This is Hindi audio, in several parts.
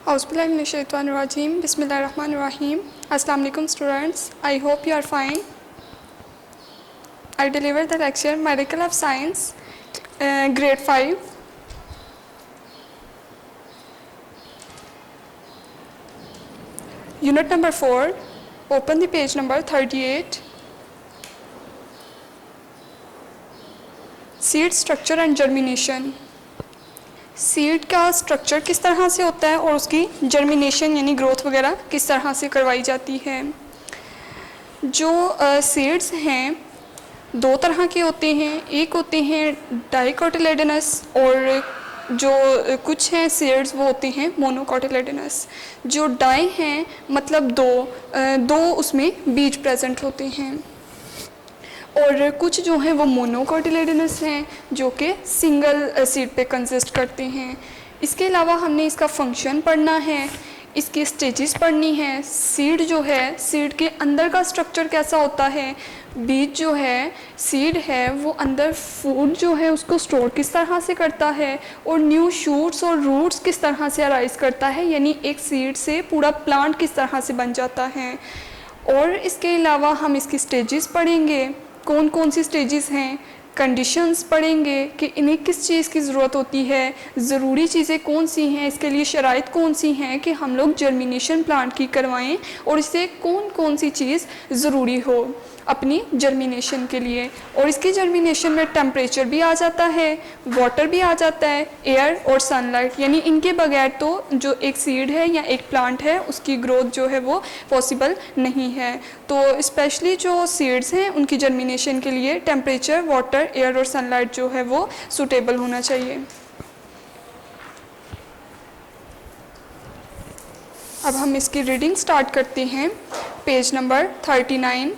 Auzubillahiminash-shaytanir-rajim. Bismillahir-rahmanir-rahim. Assalamu alaikum students. I hope you are fine. I deliver the lecture Miracle of Science, grade 5. Unit number 4. Open the page number 38. Seed structure and germination. Seed का स्ट्रक्चर किस तरह से होता है और उसकी जर्मिनेशन यानी ग्रोथ वगैरह किस तरह से करवाई जाती है। जो सीड्स हैं दो तरह के होते हैं, एक होते हैं डाइकोटिलेडनस और जो कुछ हैं सीड्स वो होते हैं मोनोकोटिलेडनस। जो डाई हैं मतलब दो उसमें बीज प्रेजेंट होते हैं और कुछ जो हैं वो मोनोकोटिलेडनस हैं जो कि सिंगल सीड पे कंसिस्ट करते हैं। इसके अलावा हमने इसका फंक्शन पढ़ना है, इसकी स्टेजेस पढ़नी है। सीड जो है, सीड के अंदर का स्ट्रक्चर कैसा होता है, बीज जो है सीड है वो अंदर फूड जो है उसको स्टोर किस तरह से करता है और न्यू शूट्स और रूट्स किस तरह से अराइज करता है, यानी एक सीड से पूरा प्लांट किस तरह से बन जाता है। और इसके अलावा हम इसकी स्टेजेस पढ़ेंगे, कौन कौन सी स्टेजेस हैं, कंडीशंस पढ़ेंगे कि इन्हें किस चीज़ की ज़रूरत होती है, ज़रूरी चीज़ें कौन सी हैं, इसके लिए शराइत कौन सी हैं कि हम लोग जर्मिनेशन प्लांट की करवाएं और इससे कौन कौन सी चीज़ ज़रूरी हो अपनी जर्मिनेशन के लिए। और इसकी जर्मिनेशन में टेम्परेचर भी आ जाता है, वाटर भी आ जाता है, एयर और सनलाइट, यानी इनके बगैर तो जो एक सीड है या एक प्लांट है उसकी ग्रोथ जो है वो पॉसिबल नहीं है। तो स्पेशली जो सीड्स हैं उनकी जर्मिनेशन के लिए टेम्परेचर, वाटर, एयर और सनलाइट जो है वो सूटेबल होना चाहिए। अब हम इसकी रीडिंग स्टार्ट करते हैं। Page number 39।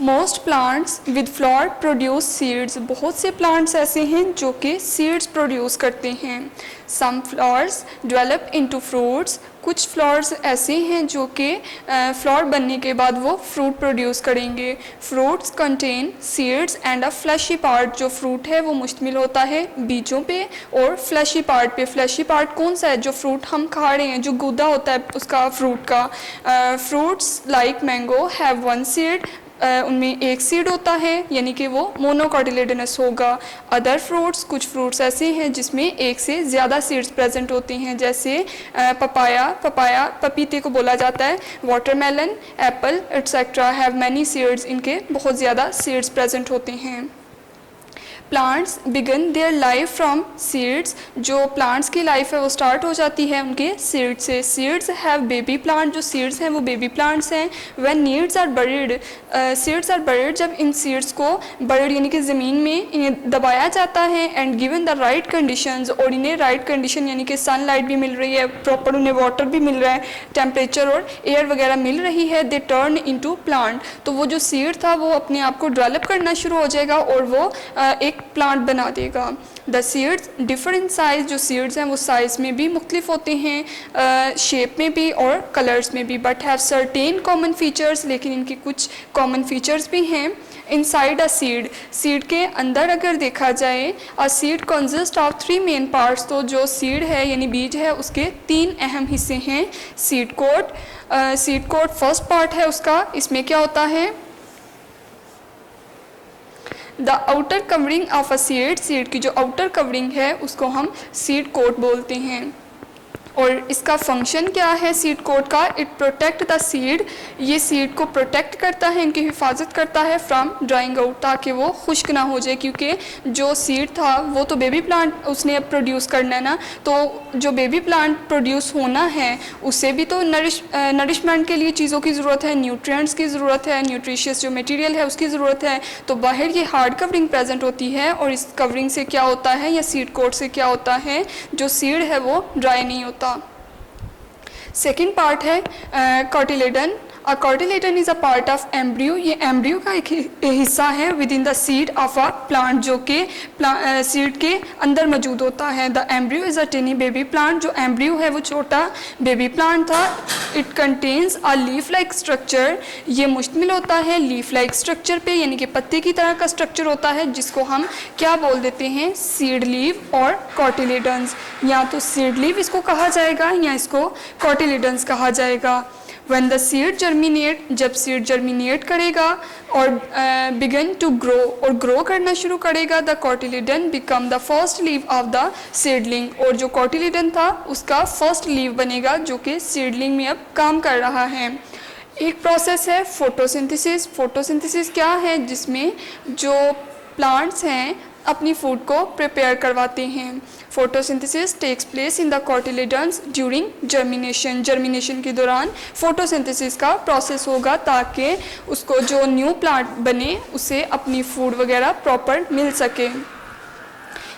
Most plants with flower produce seeds. बहुत से प्लांट्स ऐसे हैं जो कि सीड्स प्रोड्यूस करते हैं। Some flowers develop into fruits. कुछ फ्लावर्स ऐसे हैं जो कि फ्लावर बनने के बाद वो फ्रूट प्रोड्यूस करेंगे। Fruits contain seeds and a fleshy part. जो फ्रूट है वो मुश्तमिल होता है बीजों पे और फ्लैशी पार्ट पे। फ्लैशी पार्ट कौन सा है, जो फ्रूट हम खा रहे हैं, जो गूदा होता है उसका फ्रूट का। Fruits like mango have one seed. उनमें एक सीड होता है यानी कि वो मोनोकोटिलेडनस होगा। अदर फ्रूट्स, कुछ फ्रूट्स ऐसे हैं जिसमें एक से ज़्यादा सीड्स प्रेजेंट होती हैं, जैसे पपाया पपीते को बोला जाता है, watermelon, apple etcetera have many seeds. इनके बहुत ज़्यादा सीड्स प्रेजेंट होते हैं। Plants begin their life from seeds. जो प्लांट्स की लाइफ है वो स्टार्ट हो जाती है उनके सीड से। Seeds have baby plant. जो सीड्स हैं वो बेबी प्लांट्स हैं। When needs are buried, seeds are buried, जब इन सीड्स को बरीड यानी कि ज़मीन में इन्हें दबाया जाता है and given the right conditions, और इन्हें राइट कंडीशन यानी कि सनलाइट भी मिल रही है, प्रॉपर उन्हें वाटर भी मिल रहा है, टेम्परेचर और एयर वगैरह मिल रही है, दे टर्न इनटू प्लांट। तो वो जो सीड था वो अपने आप को डेवलप करना शुरू हो जाएगा और वो एक प्लांट बना देगा। The seeds differ in size. जो सीड्स हैं वो साइज़ में भी मुख्तलिफ होते हैं, शेप में भी और कलर्स में भी, but have certain common features. लेकिन इनकी कुछ कॉमन फीचर्स भी हैं। इनसाइड अ सीड, सीड के अंदर अगर देखा जाए, a seed consist of 3 main parts. तो जो सीड है यानी बीज है उसके 3 अहम हिस्से हैं। Seed coat, seed coat first part है उसका। इसमें क्या होता है, the outer covering of a seed. Seed की जो आउटर कवरिंग है उसको हम सीड कोट बोलते हैं। और इसका फंक्शन क्या है सीड कोट का, इट प्रोटेक्ट द सीड। ये सीड को प्रोटेक्ट करता है, इनकी हिफाजत करता है फ्रॉम ड्राइंग आउट, ताकि वो खुश्क ना हो जाए, क्योंकि जो सीड था वो तो बेबी प्लांट उसने अब प्रोड्यूस करना है ना, तो जो बेबी प्लांट प्रोड्यूस होना है उससे भी तो नरिशमेंट के लिए चीज़ों की ज़रूरत है, न्यूट्रिएंट्स की ज़रूरत है, न्यूट्रिशियस जो मटेरियल है उसकी ज़रूरत है। तो बाहर ये हार्ड कवरिंग प्रेजेंट होती है और इस कवरिंग से क्या होता है या सीड कोट से क्या होता है, जो सीड है वो ड्राई नहीं होता। सेकेंड पार्ट है cotyledon. A cotyledon is a part of embryo, ये एम्ब्रियो का एक हिस्सा है within the seed of a plant, जो कि सीड के अंदर मौजूद होता है। The embryo is a tiny baby plant, जो एम्ब्रियो है वो छोटा बेबी प्लांट था। It contains a leaf like structure, ये मुश्तमिल होता है लीफ लाइक स्ट्रक्चर पे, यानी कि पत्ते की तरह का स्ट्रक्चर होता है, जिसको हम क्या बोल देते हैं, सीड लीव और कॉटिलेडन्स। या तो सीड लीव इसको कहा जाएगा या इसको कॉटिलेडन्स कहा जाएगा। When the seed germinate, जब सीड जर्मिनेट करेगा और बिगन टू ग्रो, और ग्रो करना शुरू करेगा, the cotyledon become the first leave of the seedling, और जो कॉटिलेडन था उसका फर्स्ट लीव बनेगा जो कि सीडलिंग में अब काम कर रहा है। एक प्रोसेस है फोटोसिंथेसिस। फोटोसिंथेसिस क्या है, जिसमें जो प्लांट्स हैं अपनी फूड को प्रिपेयर करवाते हैं। Photosynthesis takes place in the cotyledons during germination, germination के दौरान फोटोसिंथेसिस का प्रोसेस होगा ताकि उसको जो न्यू प्लांट बने उसे अपनी फूड वगैरह प्रॉपर मिल सके।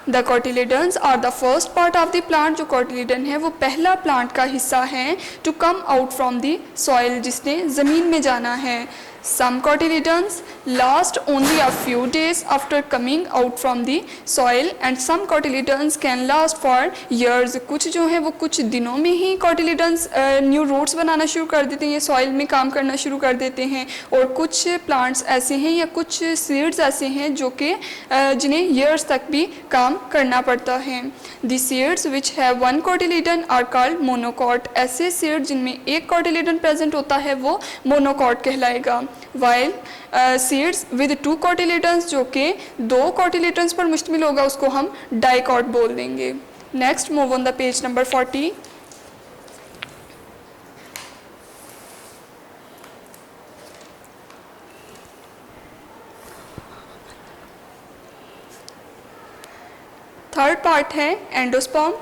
The cotyledons are the first part of the plant, जो कॉटिलेडन है वो पहला प्लांट का हिस्सा है to come out from the soil, जिसने ज़मीन में जाना है। Some cotyledons last only a few days after coming out from the soil and some cotyledons can last for years। कुछ जो है वो कुछ दिनों में ही cotyledons न्यू रूट्स बनाना शुरू कर देते हैं, सॉइल में काम करना शुरू कर देते हैं, और कुछ प्लांट्स ऐसे हैं या कुछ सीड्स ऐसे हैं जो कि जिन्हें ईयर्स तक भी काम करना पड़ता है। The seeds which have one cotyledon are called monocot। ऐसे सीड्स जिनमें एक cotyledon प्रेजेंट होता है वो मोनोकॉट कहलाएगा। While seeds with two cotyledons, जो कि दो कॉटिलेडन्स पर मुश्तमिल होगा, उसको हम डाइकॉट बोल देंगे। Next move on the page number 40। Third part है endosperm.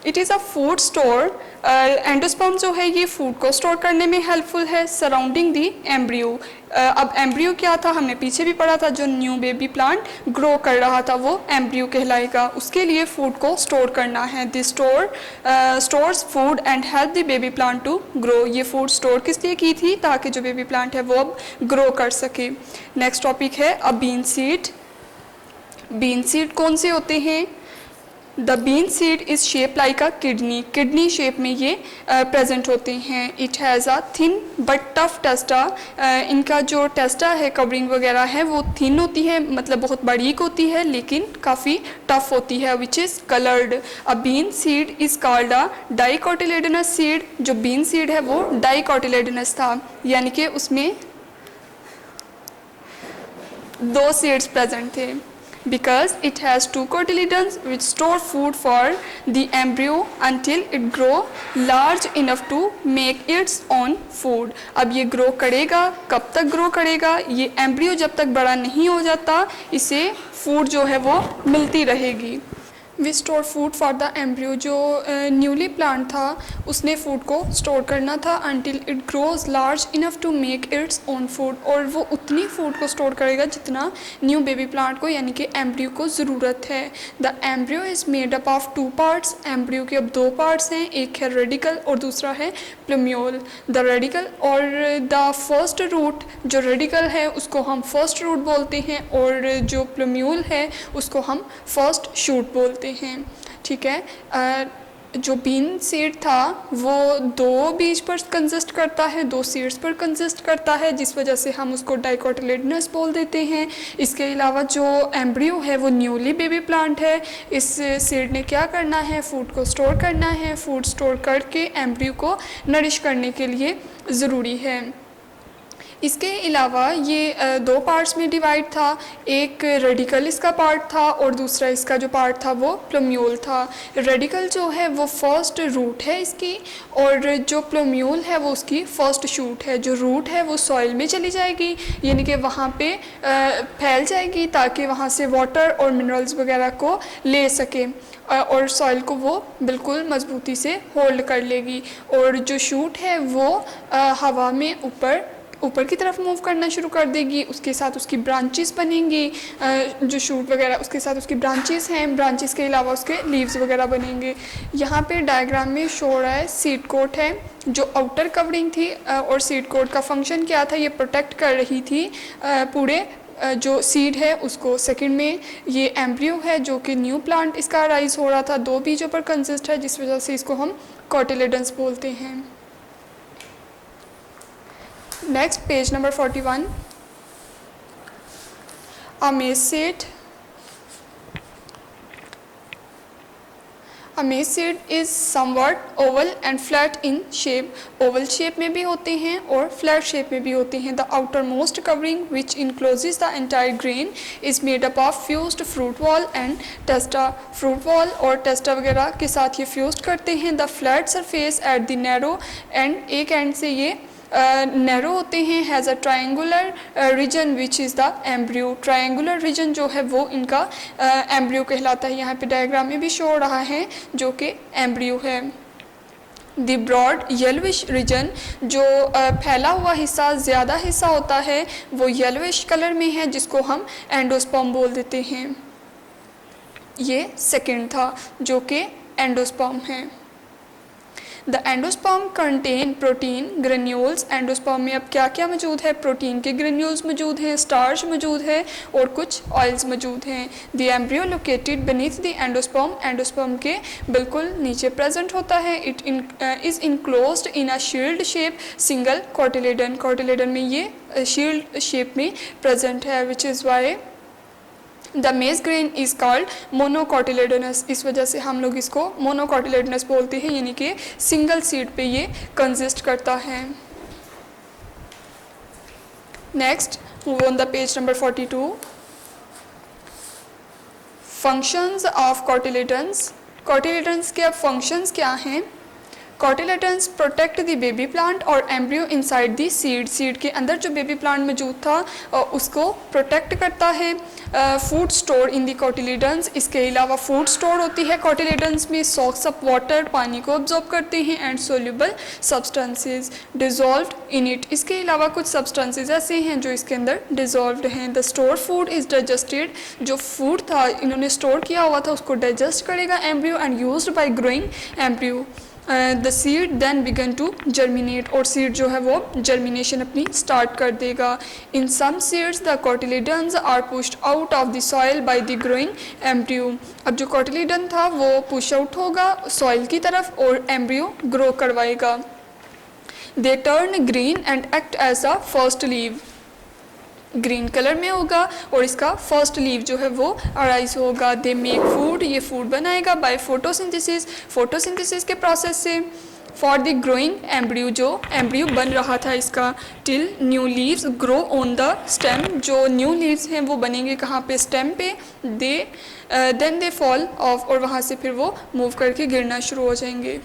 It is a food store. Endosperm जो है ये फूड को स्टोर करने में हेल्पफुल है सराउंडिंग दी एम्ब्रियो। अब एम्ब्रियो क्या था, हमने पीछे भी पढ़ा था, जो न्यू बेबी प्लांट ग्रो कर रहा था वो एम्ब्रियो कहलाएगा। उसके लिए फूड को स्टोर करना है। This stores food and help the baby plant to grow. ये फूड स्टोर किस लिए की थी, ताकि जो बेबी प्लांट है वो अब ग्रो कर सके। नेक्स्ट टॉपिक है a bean seed. Bean seed कौन से होते हैं? The bean seed is shape like a kidney, kidney shape में ये प्रेजेंट होते हैं। It has a thin but tough testa, इनका जो टेस्टा है, कवरिंग वगैरह है, वो थिन होती है, मतलब बहुत बारीक होती है लेकिन काफ़ी टफ होती है, which is coloured. A bean seed is called a डाइकोटिलेडनस seed. जो बीन सीड है वो डाइकोटिलेडनस था, यानी कि उसमें दो सीड्स प्रेजेंट थे। Because it has two cotyledons which store food for the embryo until it grow large enough to make its own food। अब ये ग्रो करेगा, कब तक ग्रो करेगा? ये एम्ब्रियो जब तक बड़ा नहीं हो जाता इसे फूड जो है वो मिलती रहेगी। We store food for the embryo, जो न्यूली प्लांट था उसने फूड को स्टोर करना था until it grows large enough to make its own food, और वो उतनी फूड को स्टोर करेगा जितना न्यू बेबी प्लांट को यानी कि एम्ब्रियो को ज़रूरत है। The embryo is made up of two parts. Embryo के अब दो पार्ट्स हैं, एक है रेडिकल और दूसरा है प्लूम्यूल। द रेडिकल और द फर्स्ट रूट, जो रेडिकल है उसको हम फर्स्ट रूट बोलते हैं और जो प्लूम्यूल है उसको हम फर्स्ट शूट बोलते हैं। ठीक है। जो बीन सीड था वो दो बीज पर कंसिस्ट करता है, दो सीड्स पर कंसिस्ट करता है, जिस वजह से हम उसको डाइकोटिलेडनस बोल देते हैं। इसके अलावा जो एम्ब्रियो है वो न्यूली बेबी प्लांट है। इस सीड ने क्या करना है, फूड को स्टोर करना है। फूड स्टोर करके एम्ब्रियो को नरिश करने के लिए ज़रूरी है। इसके अलावा ये दो पार्ट्स में डिवाइड था, एक रेडिकल इसका पार्ट था और दूसरा इसका जो पार्ट था वो प्लूम्यूल था। रेडिकल जो है वो फर्स्ट रूट है इसकी, और जो प्लूम्यूल है वो उसकी फर्स्ट शूट है। जो रूट है वो सॉइल में चली जाएगी, यानी कि वहाँ पे फैल जाएगी ताकि वहाँ से वाटर और मिनरल्स वगैरह को ले सके, और सॉइल को वो बिल्कुल मजबूती से होल्ड कर लेगी। और जो शूट है वो हवा में ऊपर ऊपर की तरफ मूव करना शुरू कर देगी, उसके साथ उसकी ब्रांचेस बनेंगी, जो शूट वगैरह उसके साथ उसकी ब्रांचेस हैं, ब्रांचेस के अलावा उसके लीव्स वगैरह बनेंगे। यहाँ पे डायग्राम में शो हो रहा है सीड कोट है जो आउटर कवरिंग थी, और सीड कोट का फंक्शन क्या था, ये प्रोटेक्ट कर रही थी पूरे जो सीड है उसको। सेकंड में ये एम्ब्रियो है जो कि न्यू प्लांट इसका राइज हो रहा था, 2 बीजों पर कंसिस्ट है, जिस वजह से इसको हम कोटिलेडन्स बोलते हैं। Next page number 41, a maize seed। A maize seed is somewhat oval and flat in shape। Oval shape में भी होते हैं और फ्लैट शेप में भी होते हैं। The outermost covering which encloses the entire grain is made up of fused fruit wall and testa. Fruit wall और टेस्टा वगैरह के साथ ये फ्यूज्ड करते हैं। The flat surface at the narrow end, एक एंड से ये नैरो होते हैं, has a triangular region which is the embryo. Triangular region जो है वो इनका एम्ब्रियो कहलाता है। यहाँ पे डायग्राम में भी शो हो रहा है जो कि एम्ब्रियो है। द ब्रॉड येलोविश रीजन, जो फैला हुआ हिस्सा, ज़्यादा हिस्सा होता है वो येलोविश कलर में है, जिसको हम एंडोस्पर्म बोल देते हैं। ये सेकंड था जो कि एंडोस्पर्म है। The endosperm contain protein granules. Endosperm में अब क्या क्या मौजूद है, प्रोटीन के ग्रेन्यूल्स मौजूद हैं, स्टार्च मौजूद है और कुछ ऑयल्स मौजूद हैं। The embryo located beneath the endosperm, endosperm के बिल्कुल नीचे प्रेजेंट होता है। It is enclosed in a shield shape single cotyledon. Cotyledon में ये शील्ड शेप में प्रेजेंट है, which is why the maize grain is called monocotyledonous. इस वजह से हम लोग इसको मोनोकोटिलेडनस बोलते हैं, यानी कि सिंगल सीड पे ये कंसिस्ट करता है। Next move on the page number 42, functions of cotyledons. Cotyledons के अब फंक्शंस क्या हैं। Cotyledons protect the baby plant और embryo inside the seed. Seed के अंदर जो बेबी प्लांट मौजूद था उसको प्रोटेक्ट करता है। Food store in the cotyledons, इसके अलावा फूड स्टोर होती है कोटिलेडन्स में। सॉक्स अप वाटर, पानी को ऑब्जॉर्ब करते हैं। And soluble substances dissolved in it, इसके अलावा कुछ सब्सटेंसेज ऐसे हैं जो इसके अंदर डिजॉल्व्ड हैं। The store food is digested, जो फूड था इन्होंने स्टोर किया हुआ था उसको डाइजेस्ट करेगा embryo and used by growing embryo. The seed then begin to germinate, और सीड जो है वो जर्मिनेशन अपनी स्टार्ट कर देगा। In some seeds the cotyledons are pushed out of the soil by the growing embryo. अब जो कोटिलेडन था वो पुश आउट होगा सॉइल की तरफ और एम्ब्रियो ग्रो करवाएगा। They turn green and act as a first leave, green colour में होगा और इसका फर्स्ट लीव जो है वो अराइज होगा। दे मेक फूड, ये फूड बनाएगा बाय फोटोसिंथेसिस, फोटोसिंथेसिस के प्रोसेस से। फॉर द ग्रोइंग एम्ब्रियो, जो एम्ब्रियो बन रहा था इसका। Till new leaves grow on the stem, जो न्यू लीव्स हैं वो बनेंगे कहाँ पे, स्टेम पे। देन दे फॉल ऑफ, और वहाँ से फिर वो मूव करके गिरना शुरू हो जाएंगे।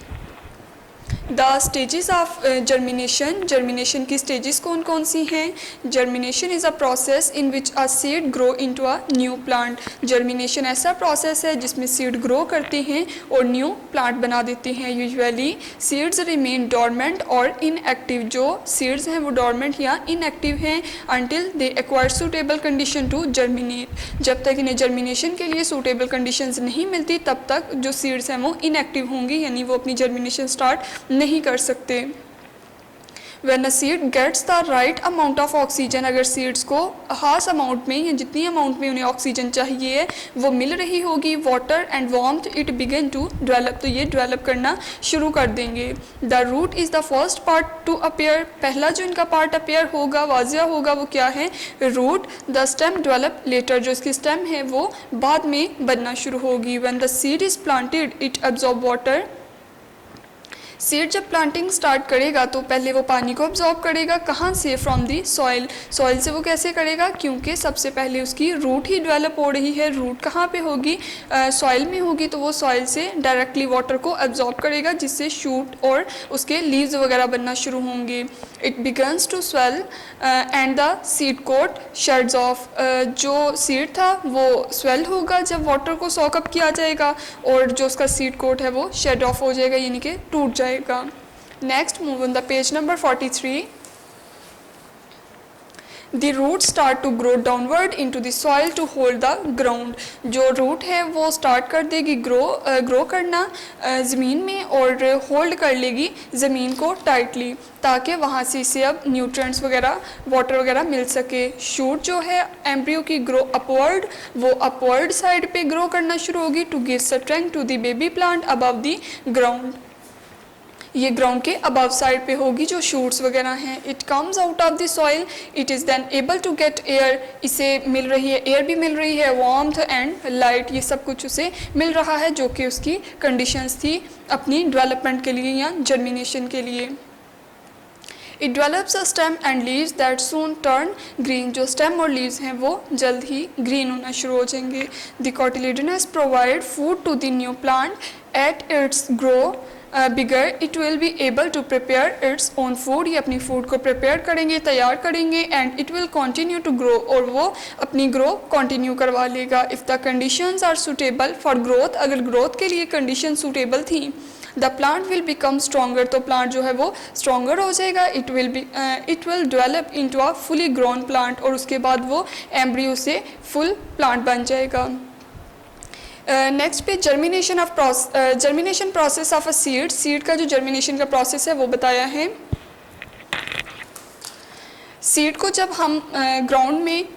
The stages of germination, germination की स्टेजेस कौन कौन सी हैं। Germination is a process in which a seed grow into a new plant. Germination ऐसा प्रोसेस है जिसमें सीड ग्रो करते हैं और न्यू प्लांट बना देते हैं। यूजुअली सीड्स रिमेन डॉर्मेंट और इनएक्टिव, जो सीड्स हैं वो डॉर्मेंट या इनएक्टिव हैं until they acquire suitable condition to germinate. जब तक इन्हें जर्मिनेशन के लिए सूटेबल कंडीशंस नहीं मिलती तब तक जो सीड्स हैं वो इनएक्टिव होंगी, यानी वो अपनी जर्मिनेशन स्टार्ट नहीं कर सकते। When a seed gets the right amount of oxygen, अगर सीड्स को खास अमाउंट में या जितनी अमाउंट में उन्हें ऑक्सीजन चाहिए वो मिल रही होगी, water and warmth, it begin to develop, तो ये डेवलप करना शुरू कर देंगे। The root is the first part to appear, पहला जो इनका पार्ट अपेयर होगा, वाजिया होगा, वो क्या है, root. The stem develop later, जो इसकी स्टेम है वो बाद में बनना शुरू होगी। When the seed is planted, it absorb water, seed जब प्लांटिंग स्टार्ट करेगा तो पहले वो पानी को अब्जॉर्ब करेगा, कहाँ से, फ्रॉम दी सॉइल। सॉइल से वो कैसे करेगा, क्योंकि सबसे पहले उसकी रूट ही डेवलप हो रही है। रूट कहाँ पे होगी, सॉइल में होगी, तो वो सॉइल से डायरेक्टली वाटर को अब्जॉर्ब करेगा जिससे शूट और उसके लीव्स वगैरह बनना शुरू होंगे। It begins to swell and the seed coat sheds off, जो सीड था वो स्वेल होगा जब वाटर को सॉक अप किया जाएगा और जो उसका सीड कोट है वो शेड ऑफ हो जाएगा, यानी कि टूट जाएगा। Next move on the page number 43, The roots start to grow downward into the soil to hold the ground. जो रूट है वो स्टार्ट कर देगी ग्रो करना ज़मीन में और होल्ड कर लेगी ज़मीन को टाइटली, ताकि वहाँ से इसे अब न्यूट्रिएंट्स वगैरह वाटर वगैरह मिल सके। शूट जो है एम्ब्रियो की ग्रो अपवर्ड, वो अपवर्ड साइड पे ग्रो करना शुरू होगी to give strength to the baby plant above the ground. ये ग्राउंड के अबव साइड पे होगी जो शूट्स वगैरह हैं। It comes out of the soil, it is then able to get air, इसे मिल रही है एयर भी मिल रही है, वार्मथ एंड लाइट, ये सब कुछ उसे मिल रहा है जो कि उसकी कंडीशंस थी अपनी डेवलपमेंट के लिए या जर्मिनेशन के लिए। It develops a stem and leaves that soon turn green, जो स्टेम और लीव्स हैं वो जल्द ही ग्रीन होना शुरू हो जाएंगे। The cotyledons provide food to the new plant at its grow bigger, it will be able to prepare its own food, ये अपनी फूड को प्रिपेयर करेंगे, तैयार करेंगे, and it will continue to grow, और वो अपनी ग्रो कंटिन्यू करवा लेगा। If the conditions are suitable for growth, अगर ग्रोथ के लिए कंडीशन सूटेबल थी, the plant will become stronger, तो प्लांट जो है वो स्ट्रॉन्गर हो जाएगा। It will develop into a fully grown plant, और उसके बाद वो एम्ब्रियो से फुल प्लांट बन जाएगा। नेक्स्ट पे germination process of a seed, seed का जो जर्मिनेशन का प्रोसेस है वो बताया है। सीड को जब हम ग्राउंड में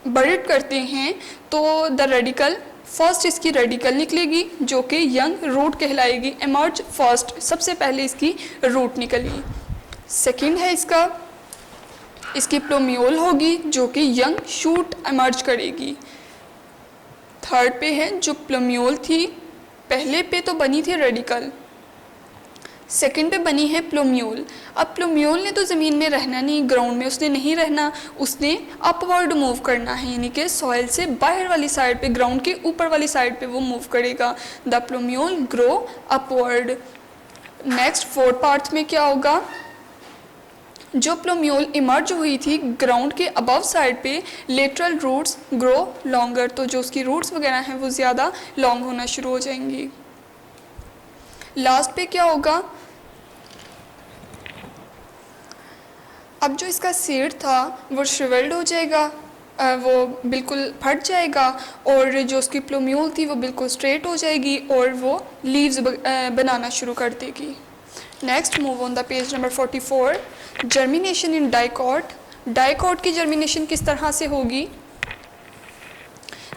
बरिड करते हैं तो द रेडिकल, फर्स्ट इसकी रेडिकल निकलेगी जो कि यंग रूट कहलाएगी। एमर्ज फर्स्ट, सबसे पहले इसकी रूट निकली। सेकंड है इसकी प्लोम्यूल होगी जो कि यंग शूट एमर्ज करेगी। थर्ड पे है जो प्लोम्यूल थी, पहले पे तो बनी थी रेडिकल, सेकंड पे बनी है प्लोम्यूल। अब प्लोम्यूल ने तो ज़मीन में रहना नहीं, ग्राउंड में उसने नहीं रहना, उसने अपवर्ड मूव करना है, यानी कि सॉइल से बाहर वाली साइड पे, ग्राउंड के ऊपर वाली साइड पे वो मूव करेगा। The plumule grow upward. Next fourth part में क्या होगा, जो प्लोम्यूल इमर्ज हुई थी ग्राउंड के अबव साइड पे, लेटरल रूट्स ग्रो लॉन्गर, तो जो उसकी रूट्स वगैरह हैं वो ज़्यादा लॉन्ग होना शुरू हो जाएंगी। लास्ट पे क्या होगा, अब जो इसका सीड था वो श्रिवेल्ड हो जाएगा, वो बिल्कुल फट जाएगा, और जो उसकी प्लोम्यूल थी वो बिल्कुल स्ट्रेट हो जाएगी और वो लीव्स बनाना शुरू कर देगी। Next move on the page number 44, germination in dicot. Dicot की जर्मिनेशन किस तरह से होगी।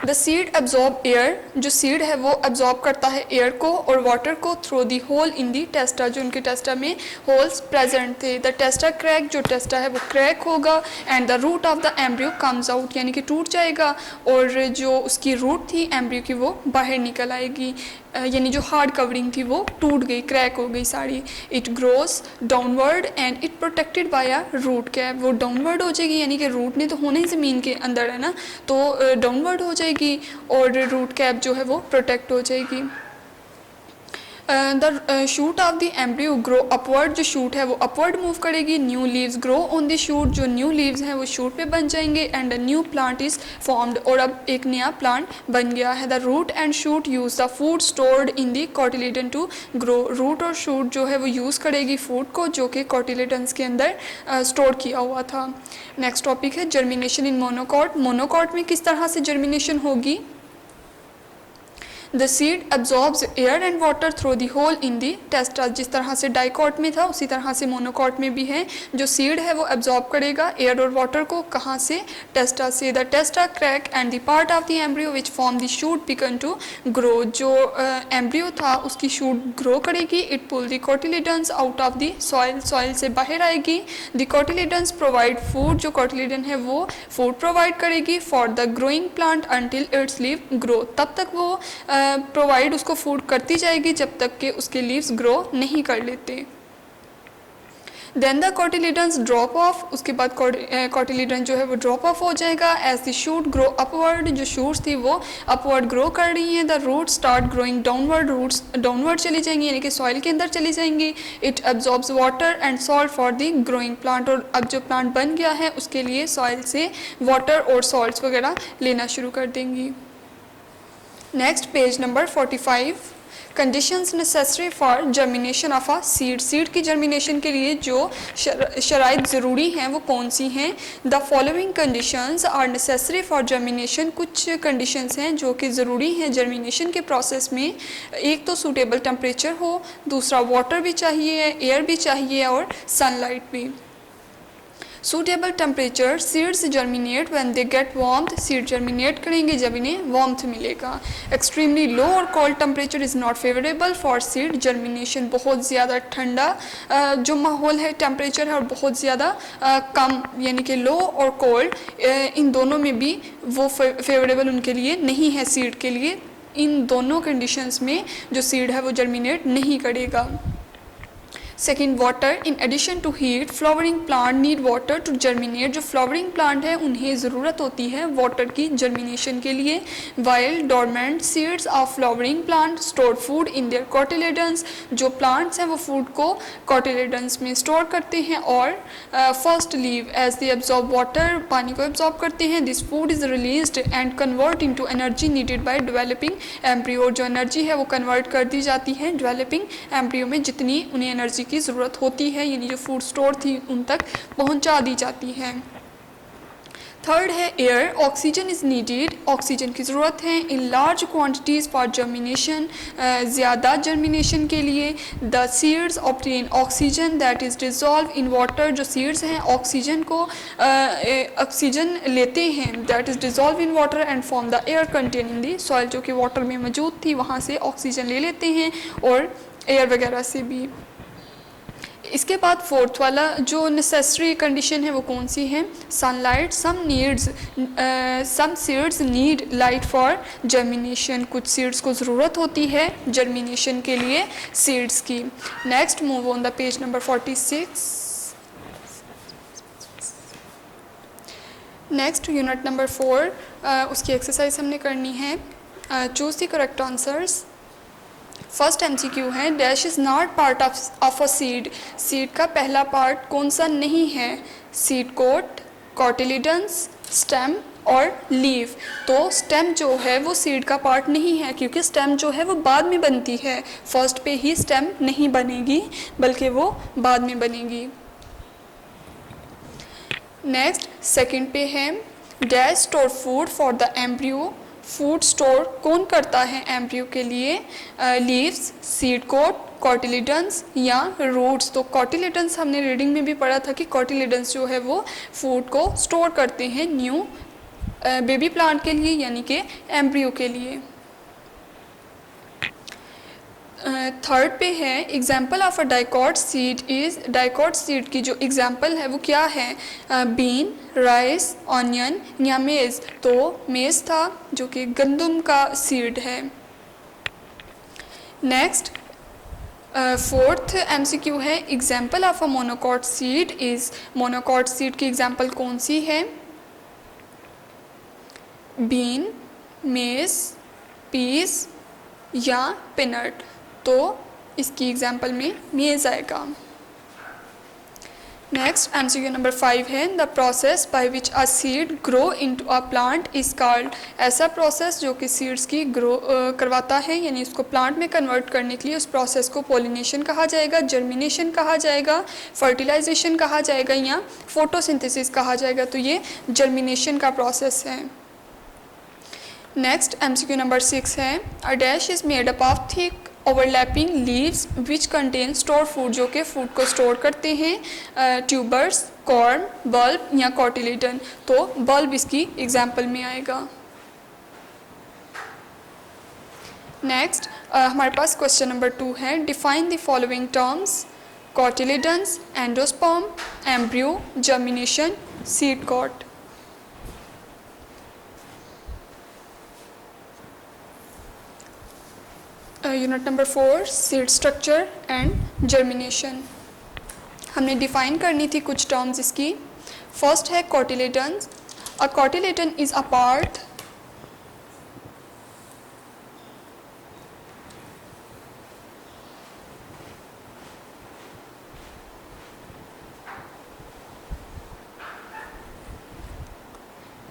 द सीड एब्जॉर्ब एयर, जो सीड है वो एब्जॉर्ब करता है एयर को और वाटर को through the hole in the टेस्टा, जो उनके टेस्टा में होल्स प्रेजेंट थे। द टेस्टा क्रैक, जो टेस्टा है वो क्रैक होगा, and the root of the embryo comes out, यानी कि टूट जाएगा, और जो उसकी रूट थी एम्ब्रियो की वो बाहर निकल आएगी, यानी जो हार्ड कवरिंग थी वो टूट गई, क्रैक हो गई सारी। It grows downward and it protected by a root cap, वो डाउनवर्ड हो जाएगी, यानी कि रूट ने तो होना ही ज़मीन के अंदर है ना, तो डाउनवर्ड हो जाएगी और रूट कैप जो है वो प्रोटेक्ट हो जाएगी। The shoot of the embryo grow upward, जो शूट है वो अपवर्ड मूव करेगी। New leaves grow on the shoot, जो न्यू लीव्स हैं वो शूट पे बन जाएंगे, and a new plant is formed, और अब एक नया प्लांट बन गया है। The root and shoot use the food stored in the cotyledon to grow, root और शूट जो है वो यूज़ करेगी फूड को जो कि कोटिलेडन्स के अंदर स्टोर किया हुआ था। नेक्स्ट टॉपिक है जर्मिनेशन इन मोनोकॉट। मोनोकॉट में किस तरह से जर्मिनेशन होगी। The seed absorbs air and water through the hole in the testa, जिस तरह से डाइकॉट में था उसी तरह से मोनोकॉट में भी है। जो सीड है वो एब्जॉर्ब करेगा एयर और वाटर को, कहाँ से, टेस्टा से। The testa crack and the part of the embryo which form the shoot begin to grow, जो एम्ब्रियो था उसकी शूट ग्रो करेगी। It pull the cotyledons out of the soil, soil से बाहर आएगी। द कोटिलेडन्स प्रोवाइड फूड, जो कोटिलेडन है वो फूड प्रोवाइड करेगी for the growing plant until its leave grow, तब तक वो प्रोवाइड उसको फूड करती जाएगी जब तक कि उसके लीव्स ग्रो नहीं कर लेते। Then the cotyledons drop off, उसके बाद कोटिलेडन जो है वो ड्रॉप ऑफ हो जाएगा। As the shoot grow upward, जो शूट्स थी वो अपवर्ड ग्रो कर रही हैं। The root start growing downward, roots downward चली जाएंगी यानी कि सॉइल के अंदर चली जाएंगी। It absorbs water and salt for the growing plant, और अब जो प्लांट बन गया है उसके लिए सॉइल से वाटर और सॉल्ट्स वगैरह लेना शुरू कर देंगी। Next page number 45, conditions necessary for germination of a seed, seed की जर्मिनेशन के लिए जो शराइत ज़रूरी हैं वो कौन सी हैं? The following conditions are necessary for germination, कुछ कंडीशंस हैं जो कि ज़रूरी हैं जर्मिनेशन के प्रोसेस में। एक तो सूटेबल टेम्परेचर हो, दूसरा वाटर भी चाहिए, एयर भी चाहिए और सनलाइट भी। Suitable temperature, seeds germinate when they get warmth, seed germinate करेंगे जब इन्हें वार्मथ मिलेगा। एक्सट्रीमली लो और cold temperature is not favourable for seed germination, बहुत ज़्यादा ठंडा जो माहौल है टेम्परेचर है और बहुत ज़्यादा कम यानी कि लो और कोल्ड, इन दोनों में भी वो फेवरेबल उनके लिए नहीं है सीड के लिए। इन दोनों कंडीशंस में जो सीड है वो जर्मिनेट नहीं करेगा। Second, water. In addition to heat, flowering plant need water to germinate, जो फ्लावरिंग प्लांट है उन्हें ज़रूरत होती है वाटर की जर्मिनेशन के लिए। While dormant seeds of flowering plant store food in their cotyledons, जो प्लांट्स हैं वो फूड को कॉटिलेडन्स में स्टोर करते हैं। और first leave as they absorb water, पानी को एब्जॉर्ब करते हैं। This food is released and convert into energy needed by developing embryo, जो एनर्जी है वो कन्वर्ट कर दी जाती है डेवलपिंग एम्ब्रियो में, जितनी उन्हें एनर्जी की ज़रूरत होती है यानी जो फूड स्टोर थी उन तक पहुंचा दी जाती है। थर्ड है air. Oxygen is needed, oxygen की ज़रूरत है in large quantities for germination, ज़्यादा जर्मिनेशन के लिए। The seeds obtain oxygen that is dissolve in water, जो सीड्स हैं ऑक्सीजन को ऑक्सीजन लेते हैं that is dissolve in water and form the air contain in the soil, जो कि वाटर में मौजूद थी वहाँ से ऑक्सीजन ले लेते हैं और एयर वगैरह से भी। इसके बाद फोर्थ वाला जो नेसेसरी कंडीशन है वो कौन सी है? Sunlight. Some seeds need light for germination, कुछ सीड्स को ज़रूरत होती है जर्मिनेशन के लिए सीड्स की। Next move on the page number 46। Next unit number 4, उसकी एक्सरसाइज हमने करनी है। Choose the correct answers. First MCQ है, dash is not part of a seed, seed का पहला पार्ट कौन सा नहीं है? सीड कोट, कॉटिलिडन्स, स्टेम और लीफ। तो स्टेम जो है वो सीड का पार्ट नहीं है क्योंकि स्टेम जो है वो बाद में बनती है, फर्स्ट पे ही स्टेम नहीं बनेगी बल्कि वो बाद में बनेगी। नेक्स्ट सेकंड पे है, dash store food for the embryo, food store कौन करता है एम्ब्रियो के लिए? लीव्स, सीड कोट, कॉटिलिडन्स या रूट्स। तो कॉटिलिडन्स हमने रीडिंग में भी पढ़ा था कि कॉटिलिडन्स जो है वो फूड को स्टोर करते हैं न्यू बेबी प्लांट के लिए यानी कि एम्ब्रियो के लिए। थर्ड पे है, example of a dicot seed is, dicot seed की जो एग्जाम्पल है वो क्या है? बीन, राइस, ऑनियन या मेज़। तो मेज़ था जो कि गंदम का सीड है। नेक्स्ट फोर्थ MCQ है, example of a monocot seed is, monocot seed की एग्जाम्पल कौन सी है? बीन, मेज़, पीस या पिनट। तो इसकी एग्जाम्पल में मेज़ आएगा। नेक्स्ट MCQ नंबर 5 है, the process by which a seed grow into a plant is called, ऐसा प्रोसेस जो कि सीड्स की ग्रो करवाता है यानी इसको प्लांट में कन्वर्ट करने के लिए उस प्रोसेस को पोलिनेशन कहा जाएगा, जर्मिनेशन कहा जाएगा, फर्टिलाइजेशन कहा जाएगा या फोटोसिंथेसिस कहा जाएगा। तो ये जर्मिनेशन का प्रोसेस है। नेक्स्ट MCQ नंबर 6 है, a dash is made up of thick overlapping leaves which contain store food, जो कि फूड को स्टोर करते हैं, ट्यूबर्स, कॉर्न, बल्ब या कॉटिलेडन। तो बल्ब इसकी एग्जाम्पल में आएगा। नेक्स्ट हमारे पास क्वेश्चन नंबर 2 है, define the following terms, cotyledons, endosperm, embryo, germination, seed coat. Unit number 4, seed structure and germination. हमने डिफाइन करनी थी कुछ टर्म्स इसकी। फर्स्ट है cotyledon. A cotyledon is a part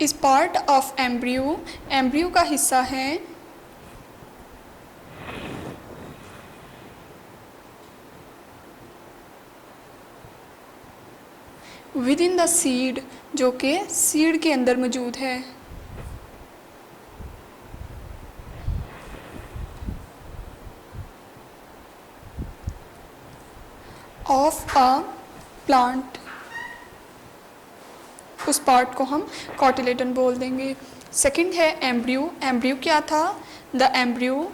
is part of embryo, embryo का हिस्सा है विद इन द सीड, जो कि सीड के अंदर मौजूद है। ऑफ अ प्लांट, उस पार्ट को हम कॉटिलेडन बोल देंगे। सेकंड है एम्ब्रियो। एम्ब्रियो क्या था? The embryo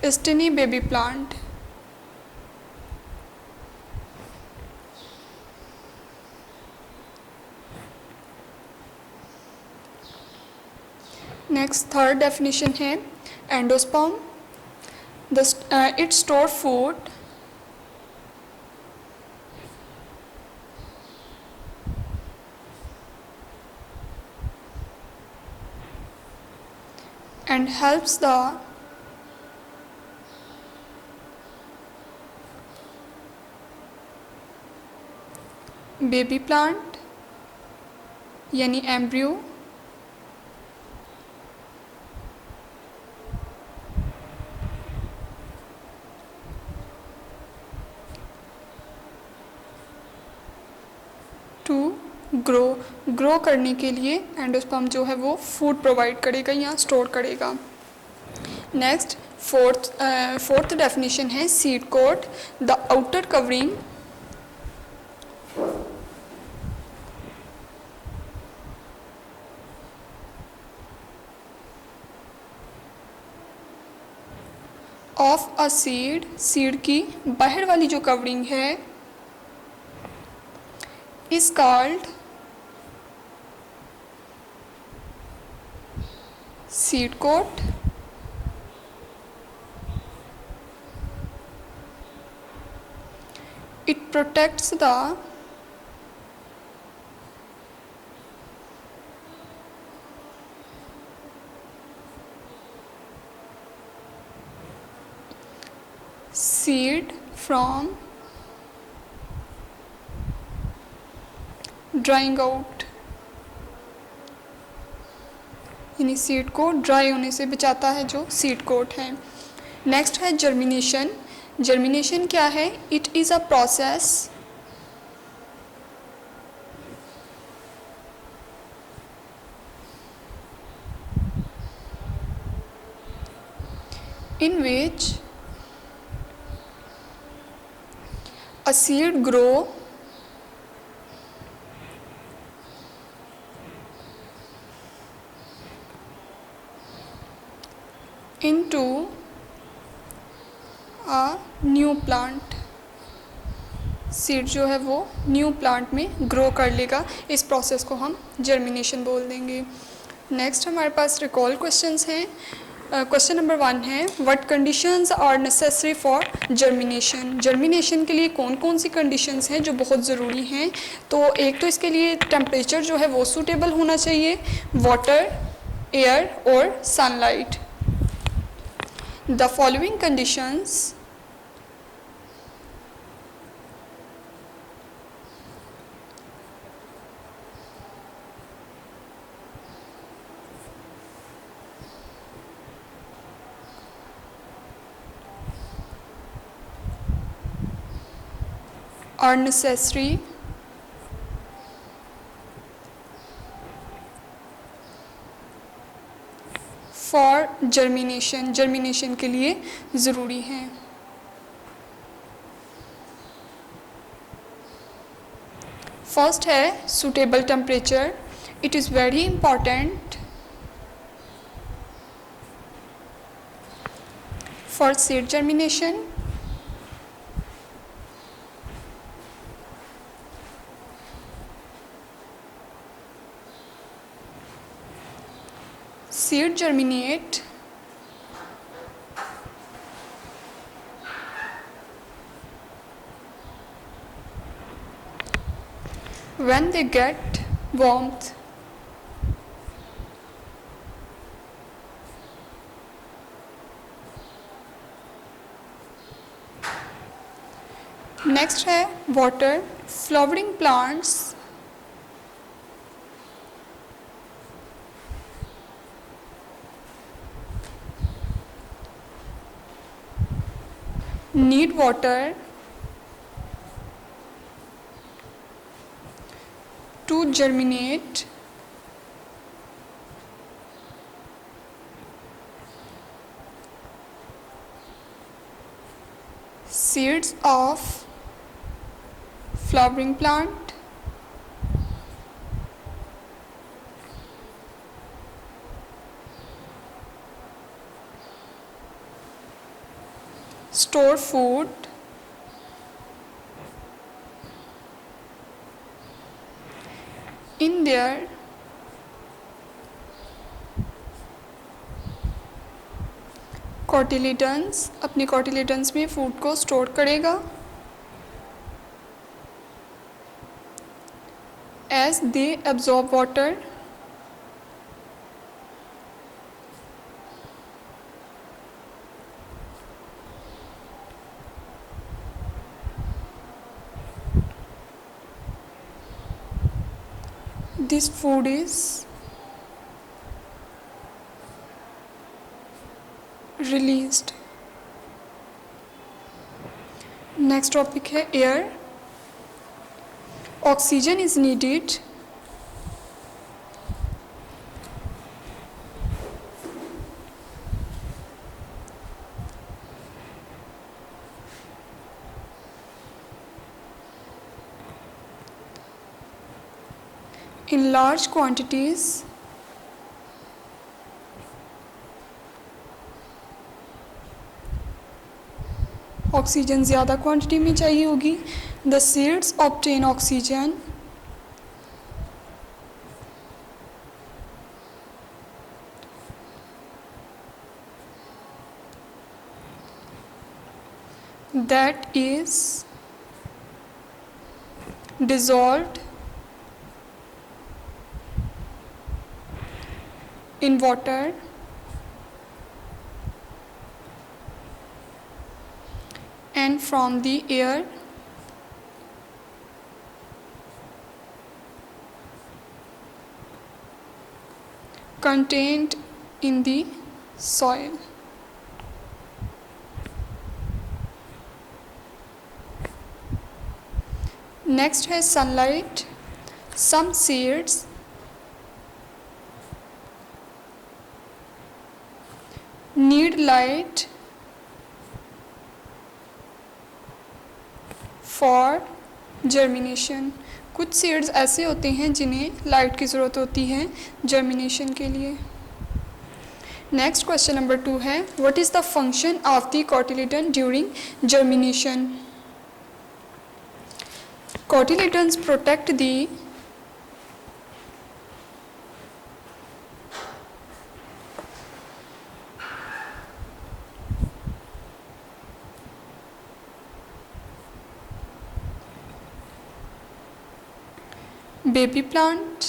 is tiny baby plant. Next third definition है endosperm. It store food and helps the baby plant यानी एम्ब्रियो टू ग्रो करने के लिए एंडोस्पर्म जो है वो फूड प्रोवाइड करेगा या स्टोर करेगा। नेक्स्ट फोर्थ डेफिनेशन है seed coat. The outer covering of a seed की बाहर वाली जो कवरिंग है is called seed coat. It protects the seed from drying out, यानी सीड को ड्राई होने से बचाता है जो सीड कोट है। नेक्स्ट है जर्मिनेशन। जर्मिनेशन क्या है? It is a process in which a seed grow into a new plant. Seed जो है वो न्यू प्लांट में ग्रो कर लेगा। इस प्रोसेस को हम जर्मिनेशन बोल देंगे। नेक्स्ट हमारे पास रिकॉल क्वेश्चंस हैं। क्वेश्चन नंबर 1 है what conditions are necessary for germination. Germination के लिए कौन कौन सी कंडीशंस हैं जो बहुत ज़रूरी हैं? तो एक तो इसके लिए टेम्परेचर जो है वो सूटेबल होना चाहिए, वाटर, एयर और sunlight. The following conditions are necessary for germination, germination के लिए ज़रूरी हैं। फर्स्ट है suitable temperature. It is very important for seed germination. Seed germinate when they get warmth. Next है water. Flowering plants need water to germinate seeds of flowering plant. Store food in their cotyledons, अपने कॉटिलिडन्स में फूड को स्टोर करेगा। As they absorb water, this food is released. Next topic है air. Oxygen is needed in large quantities oxygen ज़्यादा क्वांटिटी में चाहिए होगी। The seeds obtain oxygen that is dissolved in water and from the air contained in the soil. Next है sunlight. Some seeds need light for germination. कुछ सीड्स ऐसे होते हैं जिन्हें लाइट की ज़रूरत होती है जर्मिनेशन के लिए। नेक्स्ट क्वेश्चन नंबर 2 है what is the function of the cotyledon during germination. Cotyledons protect the baby plant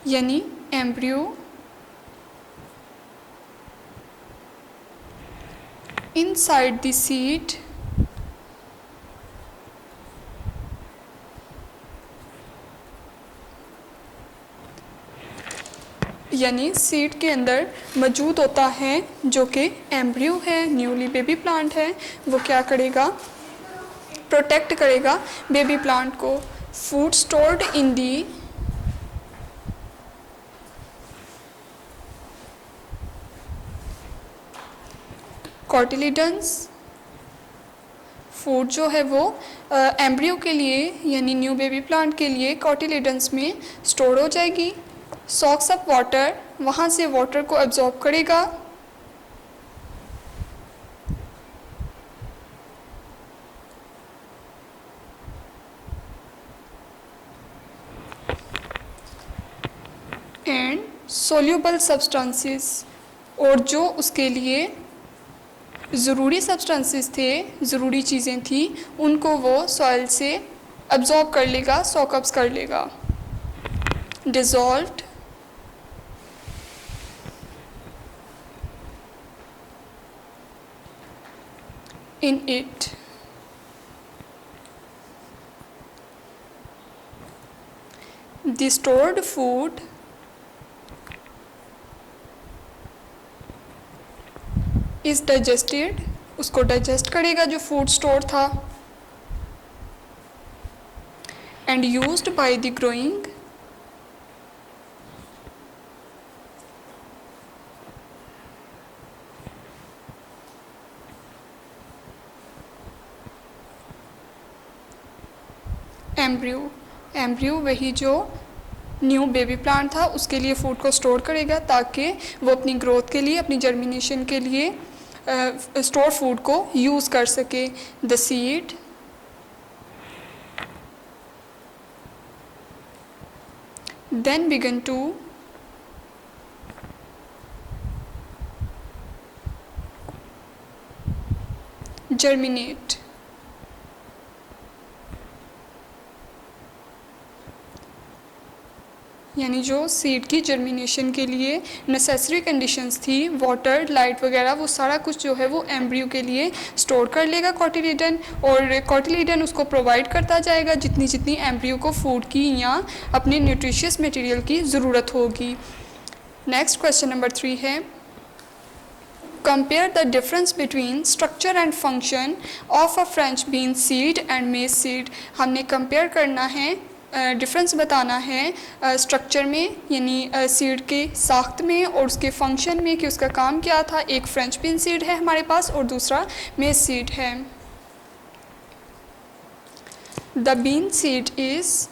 यानी एम्ब्रियो इनसाइड द सीड यानी सीड के अंदर मौजूद होता है जो कि एम्ब्रियो है, न्यूली बेबी प्लांट है। वो क्या करेगा, प्रोटेक्ट करेगा बेबी प्लांट को। फूड स्टोर्ड इन दी कॉटिलिडन्स, फूड जो है वो एम्ब्रियो के लिए यानी न्यू बेबी प्लांट के लिए कॉटिलिडन्स में स्टोर हो जाएगी। सॉक्स अप वाटर, वहाँ से वाटर को एब्जॉर्ब करेगा। एंड सोल्यूबल सब्सटेंसेस, और जो उसके लिए ज़रूरी सब्सटेंसेस थे, ज़रूरी चीज़ें थी, उनको वो सॉइल से एब्जॉर्ब कर लेगा, सॉकअप्स कर लेगा। Dissolved in it. The stored food is digested, उसको डाइजेस्ट करेगा जो फूड स्टोर था। And used bye the growing, embryo, embryo वही जो न्यू बेबी प्लांट था उसके लिए फूड को स्टोर करेगा ताकि वो अपनी ग्रोथ के लिए, अपनी जर्मिनेशन के लिए स्टोर फूड को यूज़ कर सके। The seed then began to germinate, यानी जो सीड की जर्मिनेशन के लिए नेसेसरी कंडीशंस थी, वाटर, लाइट वगैरह, वो सारा कुछ जो है वो एम्ब्रियो के लिए स्टोर कर लेगा कॉटिलीडन, और कॉटिलीडन उसको प्रोवाइड करता जाएगा जितनी जितनी एम्ब्रियो को फूड की या अपने न्यूट्रिशियस मटेरियल की ज़रूरत होगी। नेक्स्ट क्वेश्चन नंबर 3 है, compare the difference between structure and function of a French bean seed and मेज सीड। हमने कंपेयर करना है, डिफरेंस बताना है स्ट्रक्चर में यानी सीड के साख्त में और उसके फंक्शन में कि उसका काम क्या था। एक फ्रेंच बीन सीड है हमारे पास और दूसरा मेज सीड है। The bean seed is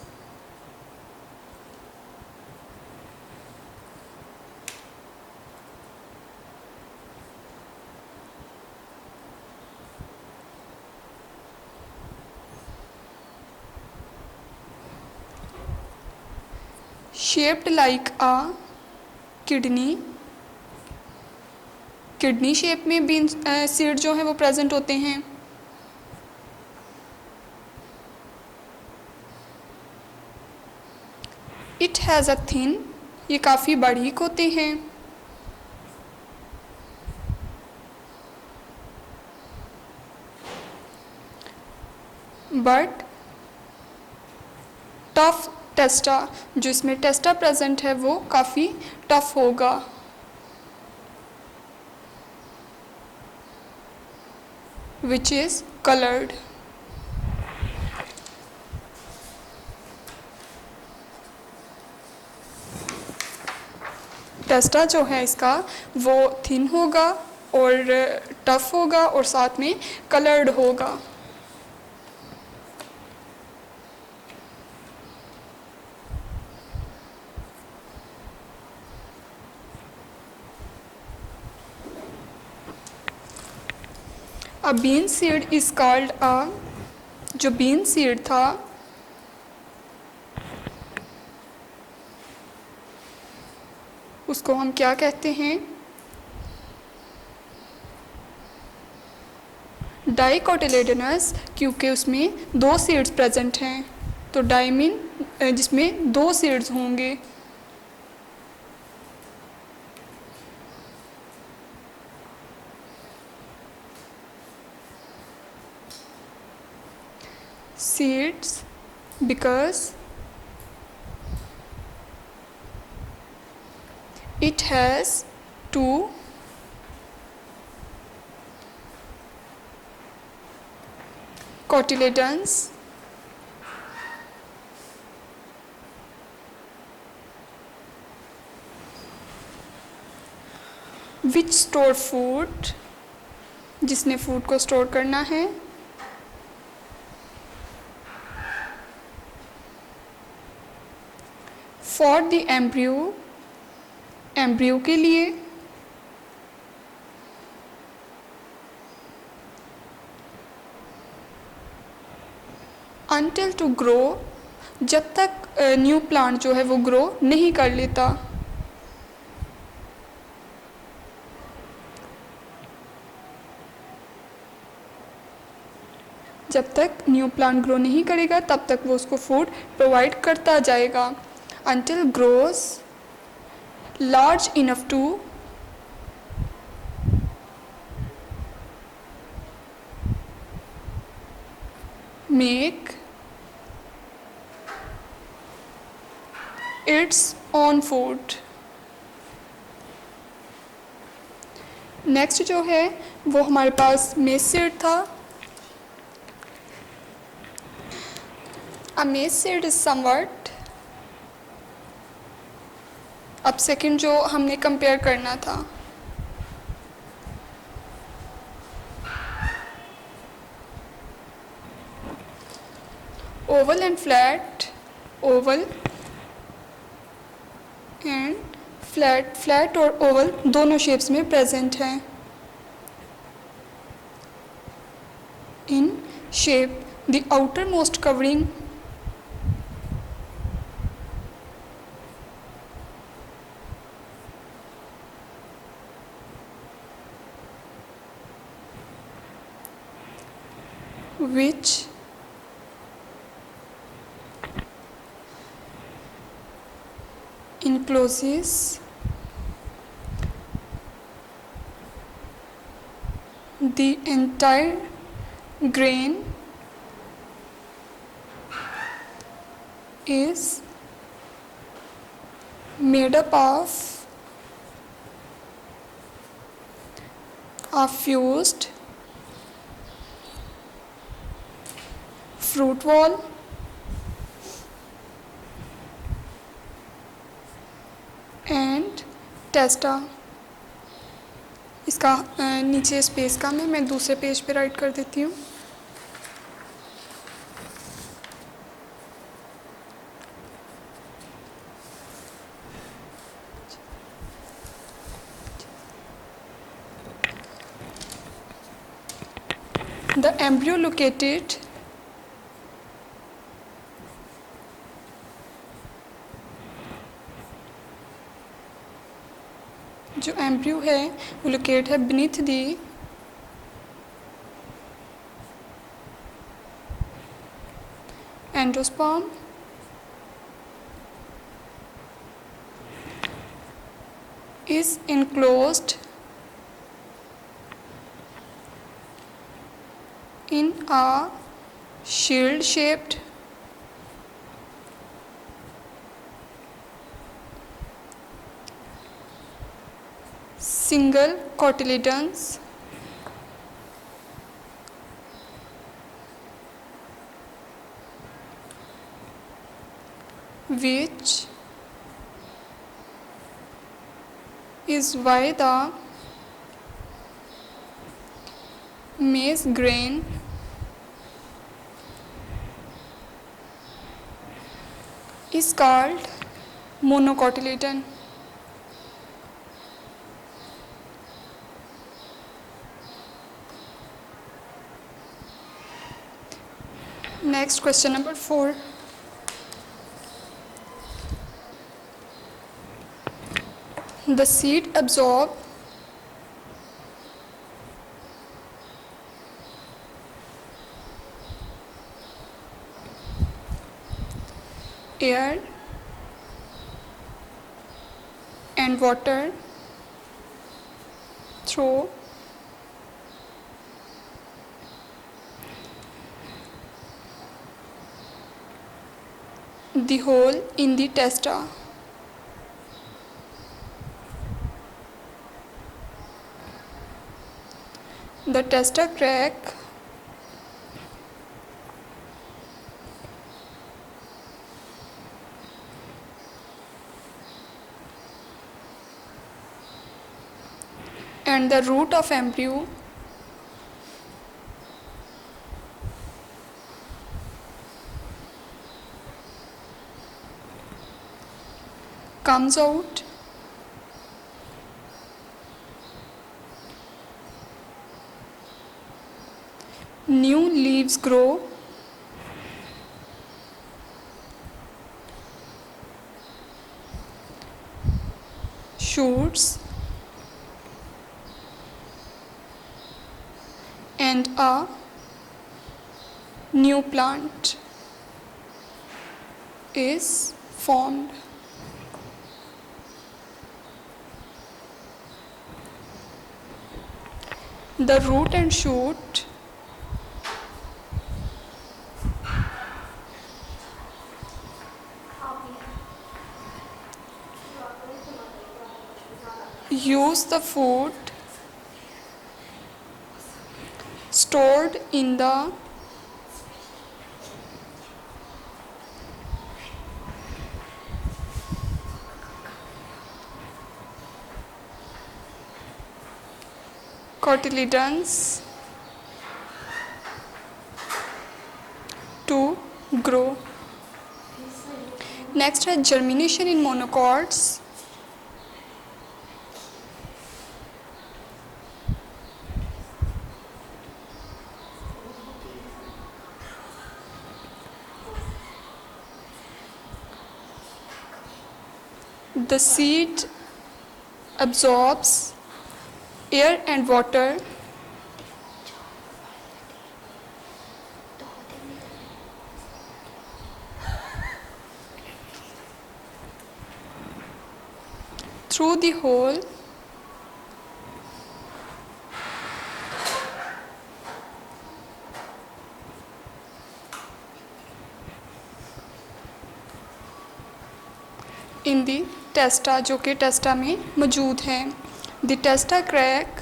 shaped like a kidney, kidney shape में बीन सीड जो है वो प्रेजेंट होते हैं। इट हैज़ अ थिन, ये काफ़ी बारीक होते हैं। बट टफ टेस्टा, जो इसमें टेस्टा प्रेजेंट है वो काफ़ी टफ होगा। विच इज़ कलर्ड, टेस्टा जो है इसका वो थिन होगा और टफ होगा और साथ में कलर्ड होगा। A bean seed is called a, जो बीन सीड था उसको हम क्या कहते हैं? डाइकोटिलेडनस, क्योंकि उसमें 2 सीड्स प्रेजेंट हैं। तो डाई मीन जिसमें 2 सीड्स होंगे। seeds because it has 2 cotyledons which store food, जिसने फूड को स्टोर करना है। फॉर द एम्ब्रियो, एम्ब्रियो के लिए। अनटिल टू ग्रो, जब तक न्यू प्लांट जो है वो ग्रो नहीं कर लेता। जब तक न्यू प्लांट ग्रो नहीं करेगा तब तक वो उसको फूड प्रोवाइड करता जाएगा। until grows large enough to make its own food। Next जो है वो हमारे पास मेज सीड था। अ मेज सीड इज समवट। अब सेकंड जो हमने कंपेयर करना था, Oval and flat, Oval and flat, flat और ओवल दोनों शेप्स में प्रेजेंट हैं। In shape the outermost covering which encloses the entire grain is made up of a fused fruit wall and testa. इसका नीचे स्पेस का मैं दूसरे पेज पे राइट कर देती हूँ। The embryo located जो एम्ब्रियो है वो लोकेट है beneath the endosperm is enclosed in a shield shaped single cotyledons which is why the maize grain is called monocotyledon. Next, question number 4. The seed absorb air and water through the hole in the testa. The testa crack and the root of embryo comes out new leaves grow shoots and a new plant is formed. The root and shoot use the food stored in the cotyledons to grow. Next है germination in monocots. The seed absorbs air and water through the hole in the टेस्टा, जो कि टेस्टा में मौजूद है. The testa crack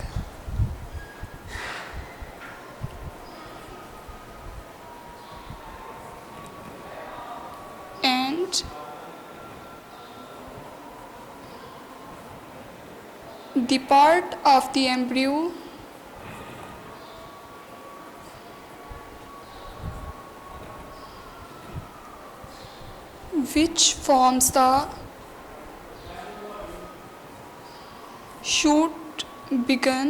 and the part of the embryo which forms the shoot began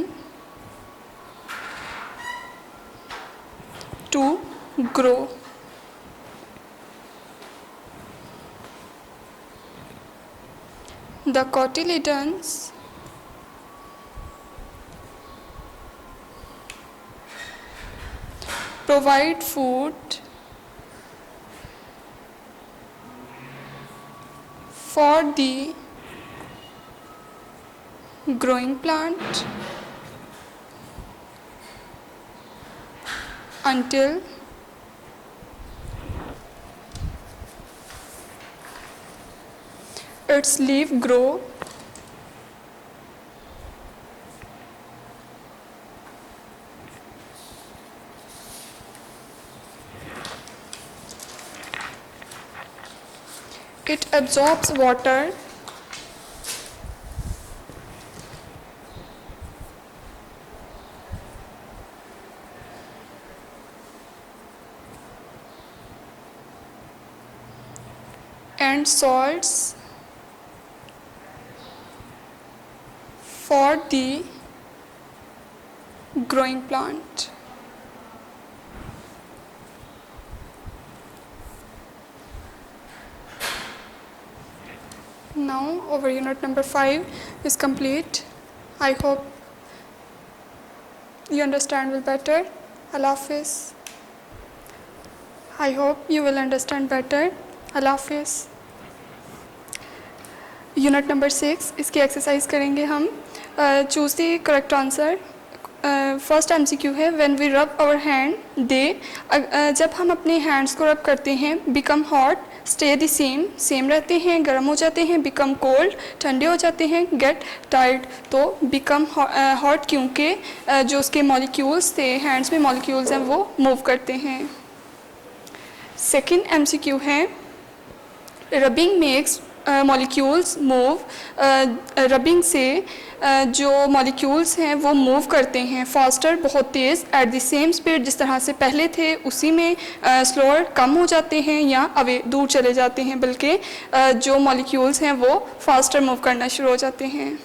to grow. The cotyledons provide food for the growing plant until its leaf grow it absorbs water and salts for the growing plant. Now our unit number 5 is complete. I hope you understand well better. Allah Hafiz. I hope you will understand better. Allah Hafiz. Unit number 6 इसकी एक्सरसाइज करेंगे हम. Choose the correct answer. First MCQ है व्हेन वी रब आवर हैंड दे, जब हम अपने हैंड्स को रब करते हैं, become hot, stay the same, same रहते हैं, गर्म हो जाते हैं, बिकम कोल्ड, ठंडे हो जाते हैं, गेट टायर्ड. तो बिकम हॉट क्योंकि जो उसके मॉलिक्यूल्स थे, हैंड्स में मॉलिक्यूल्स हैं, वो मूव करते हैं. सेकेंड MCQ है rubbing makes molecules move. Rubbing से जो मॉलिक्यूल्स हैं वो मूव करते हैं फास्टर, बहुत तेज़, एट द सेम स्पीड, जिस तरह से पहले थे उसी में. स्लोअर, कम हो जाते हैं या अवे दूर चले जाते हैं, बल्कि जो मॉलिक्यूल्स हैं वो फास्टर मूव करना शुरू हो जाते हैं.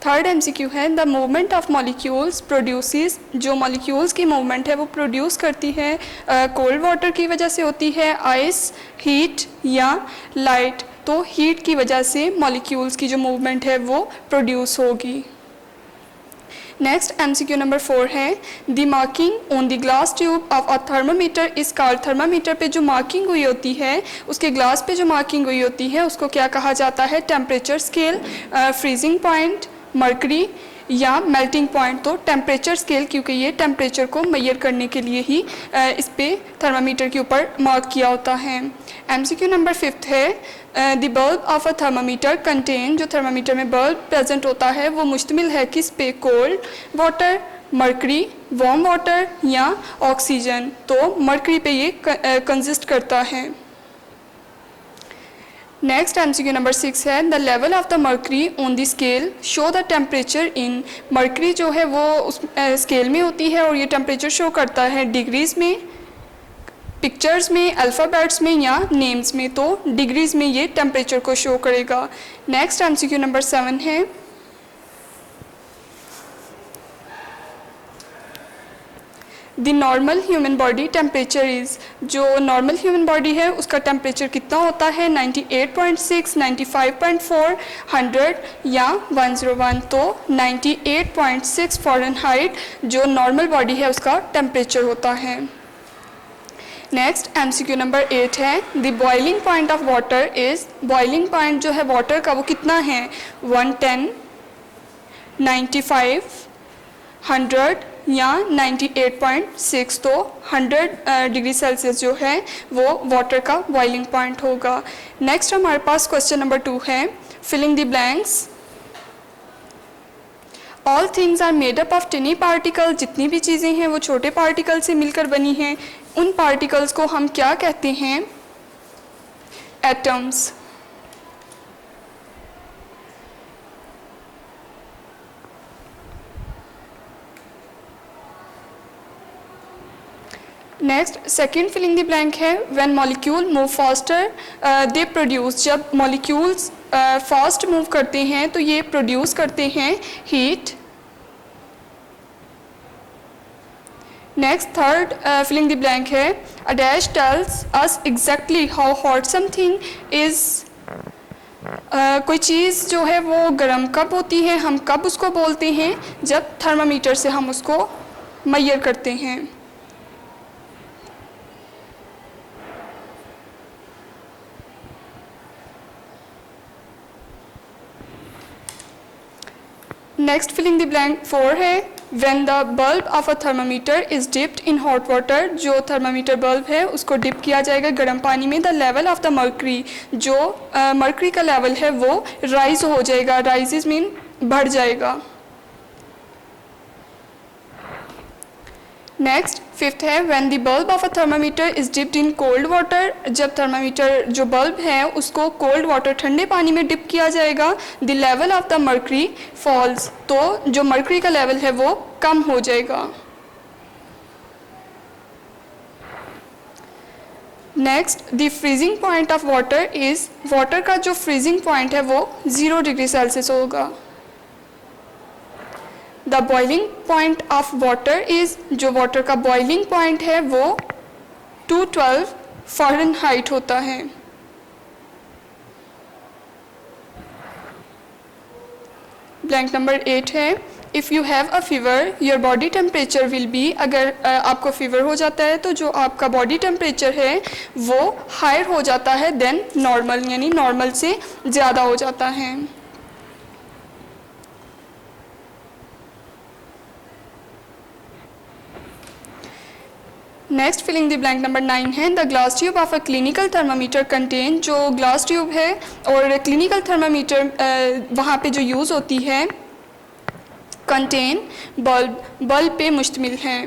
थर्ड MCQ है the movement of molecules produces, जो मॉलिक्यूल्स की मूवमेंट है वो प्रोड्यूस करती है कोल्ड वाटर की वजह से होती है, आइस, हीट या लाइट. तो हीट की वजह से मॉलिक्यूल्स की जो मूवमेंट है वो प्रोड्यूस होगी. नेक्स्ट MCQ नंबर 4 है the marking on the glass tube of a thermometer इस कॉल्ड. थर्मामीटर पे जो मार्किंग हुई होती है, उसके ग्लास पे जो मार्किंग हुई होती है, उसको क्या कहा जाता है? Temperature scale, freezing point, mercury, या मेल्टिंग पॉइंट, तो टेम्परेचर स्केल क्योंकि ये टेम्परेचर को मेजर करने के लिए ही इस पे थर्मामीटर के ऊपर मार्क किया होता है। MCQ नंबर 5 है the bulb of a thermometer contain, जो थर्मामीटर में बल्ब प्रेजेंट होता है वो मुश्तमिल है किस पे, cold water, mercury, warm water या ऑक्सीजन, तो मर्करी पे ये कंसिस्ट करता है। नेक्स्ट MCQ नंबर 6 है the level of the mercury on the scale show the temperature in, mercury जो है वो उस स्केल में होती है और ये टेम्परेचर शो करता है डिग्रीज में, पिक्चर्स में, अल्फ़ाबेट्स में या नेम्स में, तो डिग्रीज में ये टेम्परेचर को शो करेगा। नेक्स्ट MCQ नंबर 7 है the normal human body temperature is, जो नॉर्मल ह्यूमन बॉडी है उसका टेम्परेचर कितना होता है, 98.6, 95.4, 100 या 101, तो 98.6 फ़ारेनहाइट जो नॉर्मल बॉडी है उसका टेम्परेचर होता है। नेक्स्ट MCQ नंबर 8 है the boiling point of water is, boiling point जो है वाटर का वो कितना है, 110, 95, 100 या 98.6, तो 100 डिग्री सेल्सियस जो है वो वाटर का बॉइलिंग पॉइंट होगा। नेक्स्ट हमारे पास क्वेश्चन नंबर 2 है filling the blanks. All things are made up of tiny particle, जितनी भी चीज़ें हैं वो छोटे पार्टिकल से मिलकर बनी हैं, उन पार्टिकल्स को हम क्या कहते हैं, atoms. Next second filling the blank है when molecule move faster they produce, जब मॉलिक्यूल्स फास्ट मूव करते हैं तो ये प्रोड्यूस करते हैं heat. Next third filling the blank है a dash tells us exactly how hot something is, कोई चीज़ जो है वो गर्म कब होती है, हम कब उसको बोलते हैं, जब थर्मामीटर से हम उसको मेजर करते हैं। नेक्स्ट फिलिंग द ब्लैंक 4 है when the bulb of a thermometer is dipped in hot water, जो थर्मामीटर बल्ब है उसको डिप किया जाएगा गर्म पानी में। The level of the mercury, जो मर्करी का लेवल है वो राइज हो जाएगा, राइजेज मीन बढ़ जाएगा। नेक्स्ट फिफ्थ है when the bulb of a thermometer is dipped in cold water, जब थर्मामीटर जो बल्ब है उसको कोल्ड वाटर ठंडे पानी में डिप किया जाएगा। The level of the mercury falls, तो जो मर्करी का लेवल है वो कम हो जाएगा। Next the freezing point of water is, water का जो फ्रीजिंग पॉइंट है वो 0 डिग्री सेल्सियस होगा। The boiling point of water is, जो वाटर का बॉइलिंग पॉइंट है वो 212 फ़ारेनहाइट होता है। ब्लैंक नंबर 8 है if you have a fever your body temperature will be, अगर आपको फीवर हो जाता है तो जो आपका बॉडी टेम्परेचर है वो हायर हो जाता है देन नॉर्मल, यानी नॉर्मल से ज़्यादा हो जाता है। Next filling the blank number 9 है the glass tube of a clinical thermometer contain, जो ग्लास ट्यूब है और क्लिनिकल थर्मामीटर वहाँ पे जो यूज़ होती है कंटेन बल्ब, बल्ब पे मुश्तमिल है।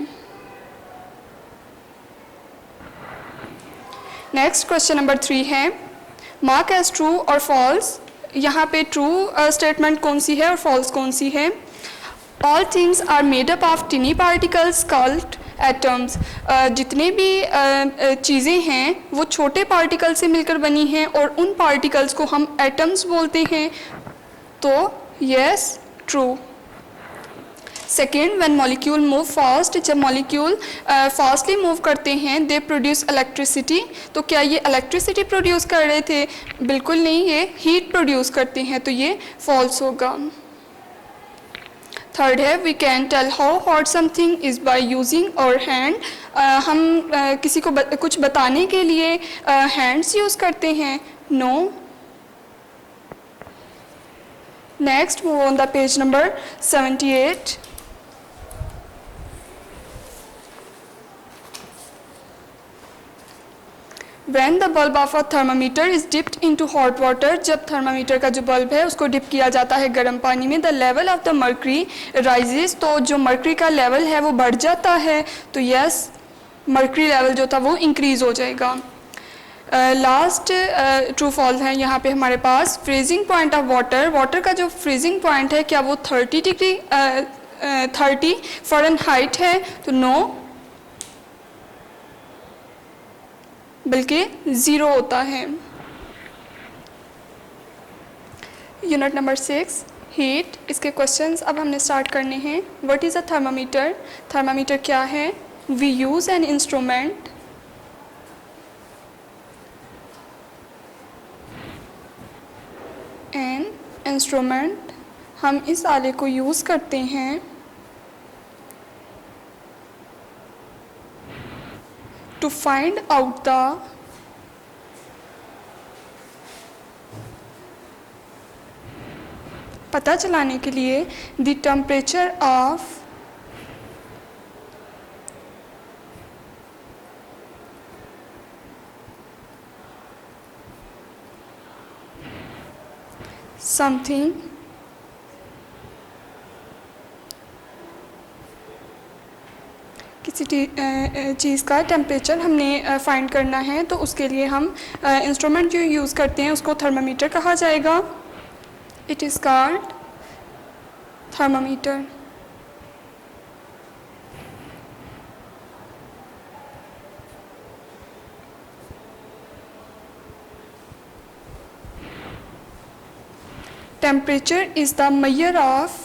नेक्स्ट क्वेश्चन नंबर 3 है मार्क एज ट्रू और फॉल्स, यहाँ पे ट्रू स्टेटमेंट कौन सी है और फॉल्स कौन सी है। All things are made up of tiny particles called atoms, जितने भी चीज़ें हैं वो छोटे पार्टिकल से मिलकर बनी हैं और उन पार्टिकल्स को हम एटम्स बोलते हैं, तो yes true. Second when molecule move fast, जब मॉलिक्यूल फास्टली मूव करते हैं दे प्रोड्यूस इलेक्ट्रिसिटी, तो क्या ये इलेक्ट्रिसिटी प्रोड्यूस कर रहे थे, बिल्कुल नहीं, ये हीट प्रोड्यूस करते हैं, तो ये फॉल्स होगा। थर्ड है we can tell how hot something is by using our hand, हम किसी को कुछ बताने के लिए हैंड्स यूज़ करते हैं, no. Next, move on the page number 78. When the bulb of a thermometer is dipped into hot water, जब थर्मामीटर का जो बल्ब है उसको डिप किया जाता है गर्म पानी में, the level of the mercury rises, तो जो मर्करी का लेवल है वो बढ़ जाता है, तो यस मर्करी लेवल जो था वो इंक्रीज हो जाएगा। लास्ट ट्रू फॉल्स है यहाँ पे हमारे पास। Freezing point of water, water का जो फ्रीजिंग पॉइंट है क्या वो 30 डिग्री 30 फ़ारेनहाइट है, तो नो, बल्कि 0 होता है। यूनिट नंबर 6 हीट, इसके क्वेश्चंस अब हमने स्टार्ट करने हैं। What is a thermometer, thermometer क्या है। वी यूज़ एन इंस्ट्रूमेंट हम इस आले को यूज़ करते हैं टू फाइंड आउट द पता चलाने के लिए द टेम्परेचर ऑफ समथिंग, किसी चीज़ का टेम्परेचर हमने फाइंड करना है, तो उसके लिए हम इंस्ट्रूमेंट जो यूज़ करते हैं उसको थर्मामीटर कहा जाएगा। It is called thermometer. Temperature is the measure of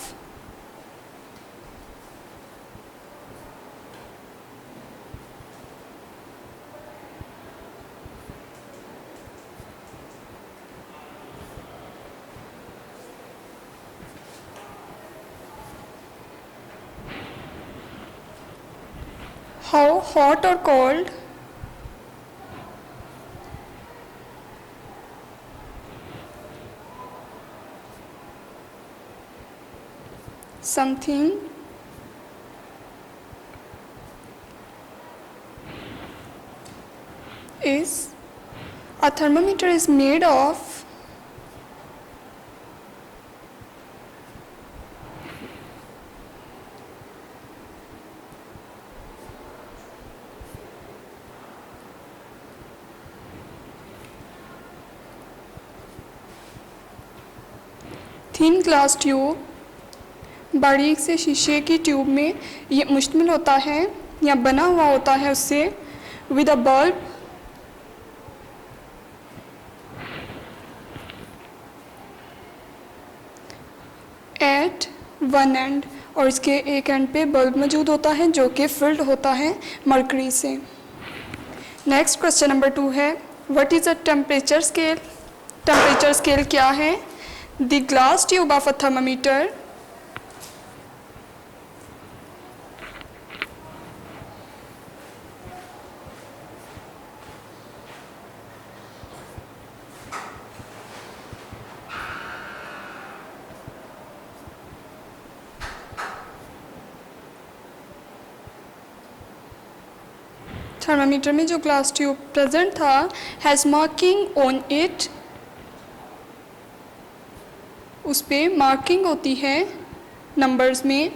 how hot or cold something is। A thermometer is made of thin glass tube, बारीक से शीशे की ट्यूब में ये मुश्तमिल होता है या बना हुआ होता है उससे, with a bulb at one end, और इसके एक एंड पे बल्ब मौजूद होता है जो कि फिल्ड होता है मरकरी से। नेक्स्ट क्वेश्चन नंबर 2 है, what is a temperature scale, temperature scale क्या है। The glass tube of a thermometer thermometer में जो ग्लास ट्यूब प्रेजेंट था हैज़ मार्किंग ऑन इट, उस पर मार्किंग होती है नंबर्स में।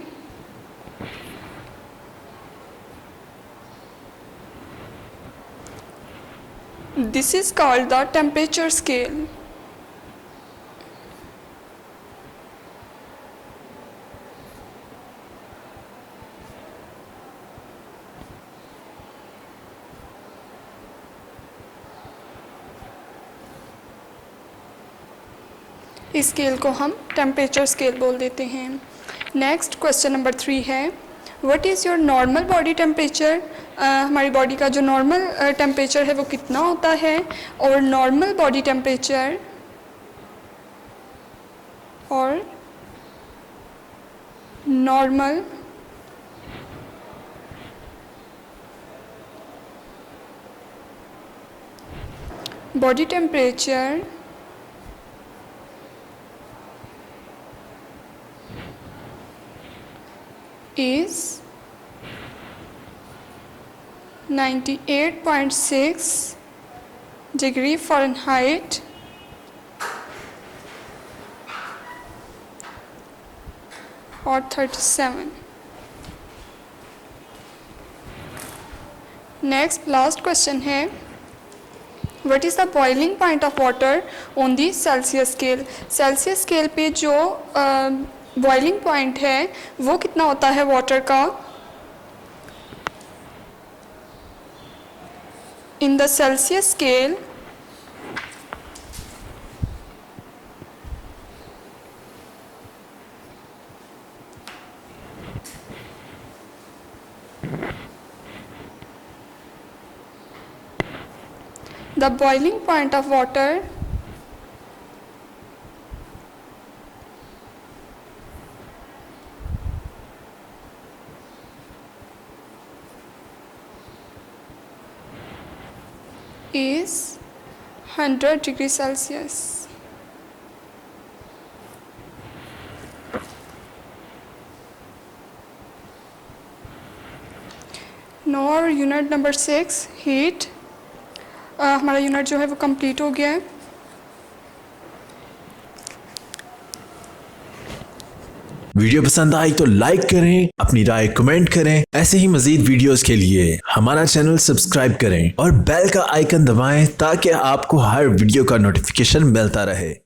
This is called the temperature scale. इस स्केल को हम टेम्परेचर स्केल बोल देते हैं। नेक्स्ट क्वेश्चन नंबर 3 है, what is your normal body temperature, हमारी बॉडी का जो नॉर्मल टेम्परेचर है वो कितना होता है, और नॉर्मल बॉडी टेम्परेचर और normal body temperature is 98.6 degree Fahrenheit or 37. Next, last question है, what is the boiling point of water on the Celsius scale? Celsius scale पे जो boiling point है वो कितना होता है water का? In the Celsius scale, the boiling point of water is 100 degrees Celsius. Now our unit number 6 heat. हमारा यूनिट जो है वो कंप्लीट हो गया है। वीडियो पसंद आई तो लाइक करें, अपनी राय कमेंट करें। ऐसे ही मजीद वीडियोस के लिए हमारा चैनल सब्सक्राइब करें और बेल का आइकन दबाएं ताकि आपको हर वीडियो का नोटिफिकेशन मिलता रहे।